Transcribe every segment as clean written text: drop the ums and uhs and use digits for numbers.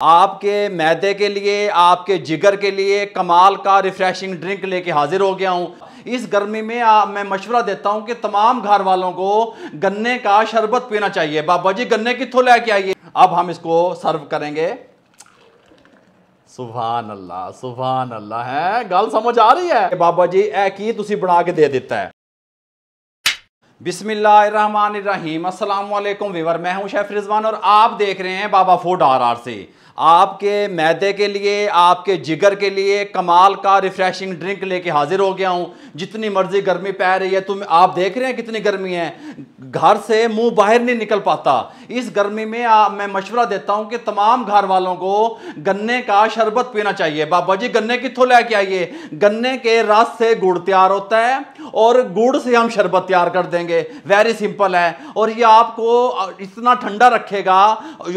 आपके मैदे के लिए, आपके जिगर के लिए कमाल का रिफ्रेशिंग ड्रिंक लेके हाजिर हो गया हूं। इस गर्मी में मैं मशवरा देता हूं कि तमाम घर वालों को गन्ने का शरबत पीना चाहिए। बाबा जी गन्ने कित्थों लेके आइए। अब हम इसको सर्व करेंगे। सुभान अल्लाह, सुभान अल्लाह। है गल समझ आ रही है बाबा जी? ए की तुसी बना के दे देता है। बिस्मिल्लाहिर्रहमानिर्रहीम। अस्सलाम वालेकुम वीवर, मैं हूं शेफ रिजवान और आप देख रहे हैं बाबा फूड आर से। आपके मैदे के लिए, आपके जिगर के लिए कमाल का रिफ्रेशिंग ड्रिंक लेके हाजिर हो गया हूं। जितनी मर्जी गर्मी पै रही है, तुम आप देख रहे हैं कितनी गर्मी है, घर से मुंह बाहर नहीं निकल पाता। इस गर्मी में मैं मशवरा देता हूं कि तमाम घर वालों को गन्ने का शरबत पीना चाहिए। बाबा जी गन्ने कित्थों लेके आइए? गन्ने के रस से गुड़ तैयार होता है और गुड़ से हम शरबत तैयार कर देंगे। वेरी सिंपल है और ये आपको इतना ठंडा रखेगा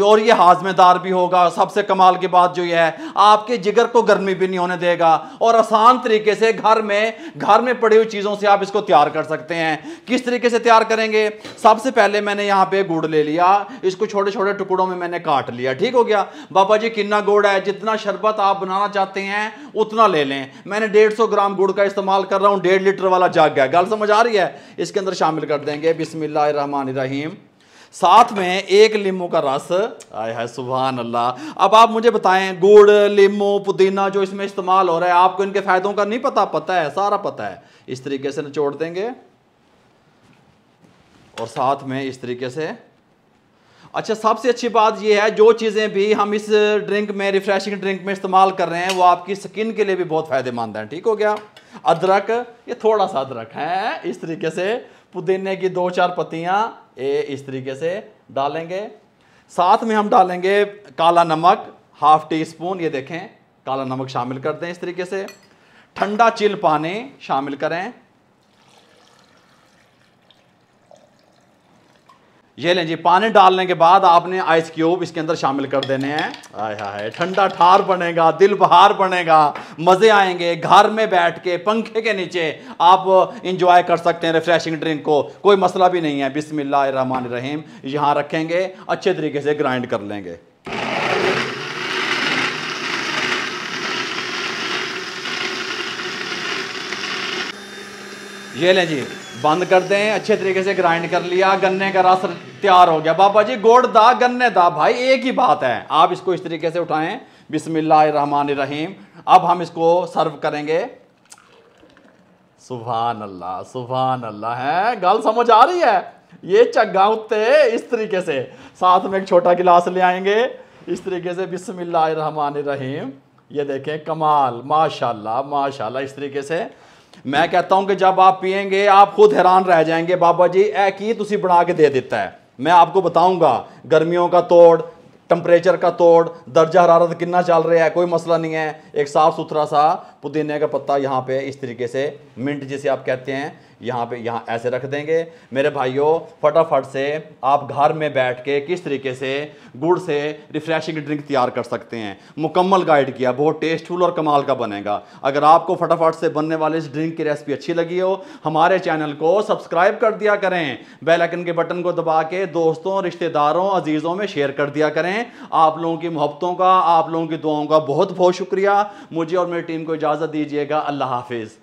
और ये हाजमेदार भी होगा। सबसे कमाल की बात जो ये है, आपके जिगर को गर्मी भी नहीं होने देगा और आसान तरीके से घर में पड़ी हुई चीजों से आप इसको तैयार कर सकते हैं। किस तरीके से तैयार करेंगे? सबसे पहले मैंने यहां पे गुड़ ले लिया, इसको छोटे छोटे टुकड़ों में मैंने काट लिया। ठीक हो गया। बाबा जी कितना गुड़ है, जितना शरबत आप बनाना चाहते हैं उतना ले लें। मैंने 150 ग्राम गुड़ का इस्तेमाल कर रहा हूं। 1.5 लीटर वाला जग है। गल समझ आ रही है? इसके अंदर शामिल कर देंगे बिस्मिल्लाहिर्रहमानिर्रहीम। साथ में एक लीमू का रस। आय है सुभान अल्लाह। अब आप मुझे बताएं, गुड़, लीमू, पुदीना जो इसमें इस्तेमाल हो रहा है, आपको इनके फायदों का नहीं पता? पता है, सारा पता है। इस तरीके से निचोड़ देंगे और साथ में इस तरीके से। अच्छा, सबसे अच्छी बात यह है, जो चीज़ें भी हम इस ड्रिंक में, रिफ्रेशिंग ड्रिंक में इस्तेमाल कर रहे हैं, वो आपकी स्किन के लिए भी बहुत फायदेमंद है। ठीक हो गया। अदरक, ये थोड़ा सा अदरक है, इस तरीके से। पुदीने की 2-4 पत्तियां इस तरीके से डालेंगे। साथ में हम डालेंगे काला नमक, ½ टी स्पून। ये देखें, काला नमक शामिल कर दें इस तरीके से। ठंडा चिल पानी शामिल करें। ये लें जी। पानी डालने के बाद आपने आइस क्यूब इसके अंदर शामिल कर देने हैं। आय हाय, ठंडा ठार बनेगा, दिल बहार बनेगा, मजे आएंगे। घर में बैठ के पंखे के नीचे आप इंजॉय कर सकते हैं रिफ्रेशिंग ड्रिंक को, कोई मसला भी नहीं है। बिस्मिल्लाहिर्रहमानिर्रहीम। यहां रखेंगे, अच्छे तरीके से ग्राइंड कर लेंगे। ये लें जी, बंद कर दें। अच्छे तरीके से ग्राइंड कर लिया, गन्ने का रस तैयार हो गया। बाबा जी गुड़ दा गन्ने दा, भाई एक ही बात है। आप इसको इस तरीके से उठाएं। बिस्मिल्लाहिर्रहमानिर्रहीम। अब हम इसको सर्व करेंगे। सुभान अल्लाह, सुभान अल्लाह। है गल समझ आ रही है? ये चग्गा उत्ते इस तरीके से। साथ में एक छोटा गिलास ले आएंगे इस तरीके से। बिस्मिल्लाहिर्रहमानिर्रहीम। ये देखें, कमाल, माशाल्लाह माशाल्लाह। इस तरीके से मैं कहता हूं कि जब आप पिएंगे आप खुद हैरान रह जाएंगे। बाबा जी ए की तुसी बना के दे देता है। मैं आपको बताऊंगा गर्मियों का तोड़, टेम्परेचर का तोड़, दर्जा हरारत कितना चल रहा है, कोई मसला नहीं है। एक साफ सुथरा सा पुदीने का पत्ता यहाँ पे इस तरीके से, मिंट जिसे आप कहते हैं, यहाँ पे यहाँ ऐसे रख देंगे। मेरे भाइयों, फटाफट से आप घर में बैठ के किस तरीके से गुड़ से रिफ्रेशिंग ड्रिंक तैयार कर सकते हैं, मुकम्मल गाइड किया। बहुत टेस्टफुल और कमाल का बनेगा। अगर आपको फटाफट से बनने वाले इस ड्रिंक की रेसिपी अच्छी लगी हो, हमारे चैनल को सब्सक्राइब कर दिया करें। बेल आइकन के बटन को दबा के दोस्तों, रिश्तेदारों, अजीज़ों में शेयर कर दिया करें। आप लोगों की मोहब्बतों का, आप लोगों की दुआओं का बहुत बहुत शुक्रिया। मुझे और मेरी टीम को इजाज़त दीजिएगा। अल्लाह हाफिज़।